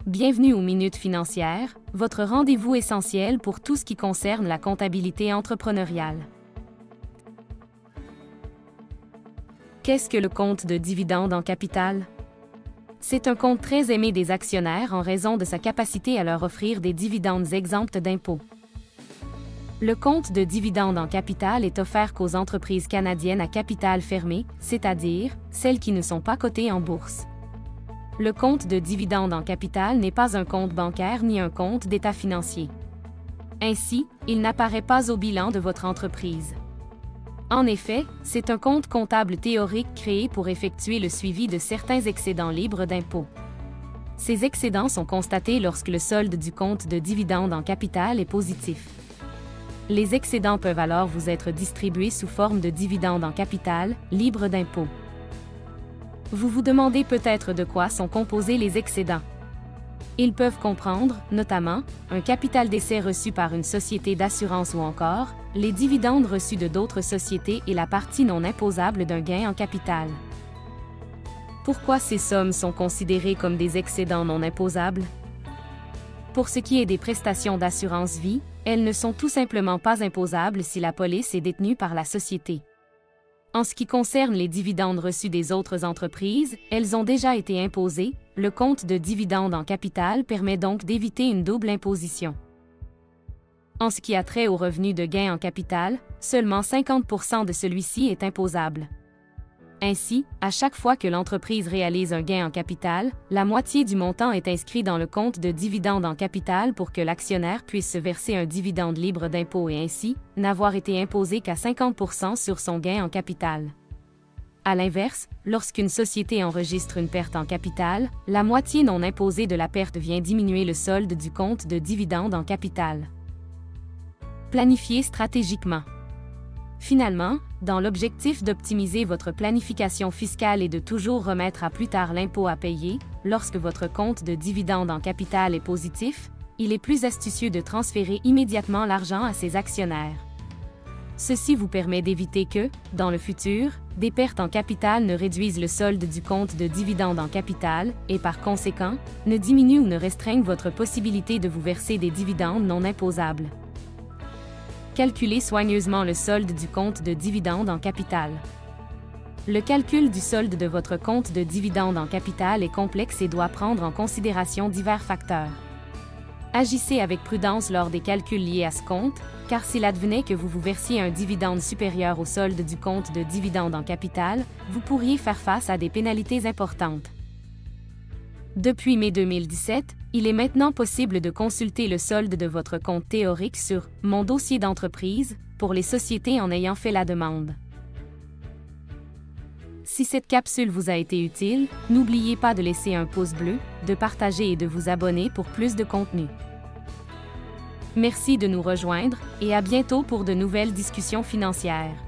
Bienvenue aux Minutes Financières, votre rendez-vous essentiel pour tout ce qui concerne la comptabilité entrepreneuriale. Qu'est-ce que le compte de dividende en capital? C'est un compte très aimé des actionnaires en raison de sa capacité à leur offrir des dividendes exempts d'impôts. Le compte de dividende en capital est offert qu'aux entreprises canadiennes à capital fermé, c'est-à-dire celles qui ne sont pas cotées en bourse. Le compte de dividende en capital n'est pas un compte bancaire ni un compte d'état financier. Ainsi, il n'apparaît pas au bilan de votre entreprise. En effet, c'est un compte comptable théorique créé pour effectuer le suivi de certains excédents libres d'impôts. Ces excédents sont constatés lorsque le solde du compte de dividende en capital est positif. Les excédents peuvent alors vous être distribués sous forme de dividendes en capital, libres d'impôts. Vous vous demandez peut-être de quoi sont composés les excédents. Ils peuvent comprendre, notamment, un capital d'essai reçu par une société d'assurance ou encore, les dividendes reçus de d'autres sociétés et la partie non imposable d'un gain en capital. Pourquoi ces sommes sont considérées comme des excédents non imposables? Pour ce qui est des prestations d'assurance vie, elles ne sont tout simplement pas imposables si la police est détenue par la société. En ce qui concerne les dividendes reçus des autres entreprises, elles ont déjà été imposées. Le compte de dividende en capital permet donc d'éviter une double imposition. En ce qui a trait au revenu de gain en capital, seulement 50% de celui-ci est imposable. Ainsi, à chaque fois que l'entreprise réalise un gain en capital, la moitié du montant est inscrit dans le compte de dividende en capital pour que l'actionnaire puisse se verser un dividende libre d'impôt et ainsi n'avoir été imposé qu'à 50% sur son gain en capital. À l'inverse, lorsqu'une société enregistre une perte en capital, la moitié non imposée de la perte vient diminuer le solde du compte de dividende en capital. Planifiez stratégiquement. Finalement, dans l'objectif d'optimiser votre planification fiscale et de toujours remettre à plus tard l'impôt à payer, lorsque votre compte de dividende en capital est positif, il est plus astucieux de transférer immédiatement l'argent à ses actionnaires. Ceci vous permet d'éviter que, dans le futur, des pertes en capital ne réduisent le solde du compte de dividende en capital et par conséquent, ne diminuent ou ne restreignent votre possibilité de vous verser des dividendes non imposables. Calculez soigneusement le solde du compte de dividende en capital. Le calcul du solde de votre compte de dividende en capital est complexe et doit prendre en considération divers facteurs. Agissez avec prudence lors des calculs liés à ce compte, car s'il advenait que vous vous versiez un dividende supérieur au solde du compte de dividende en capital, vous pourriez faire face à des pénalités importantes. Depuis mai 2017, il est maintenant possible de consulter le solde de votre compte théorique sur « Mon dossier d'entreprise » pour les sociétés en ayant fait la demande. Si cette capsule vous a été utile, n'oubliez pas de laisser un pouce bleu, de partager et de vous abonner pour plus de contenu. Merci de nous rejoindre et à bientôt pour de nouvelles discussions financières.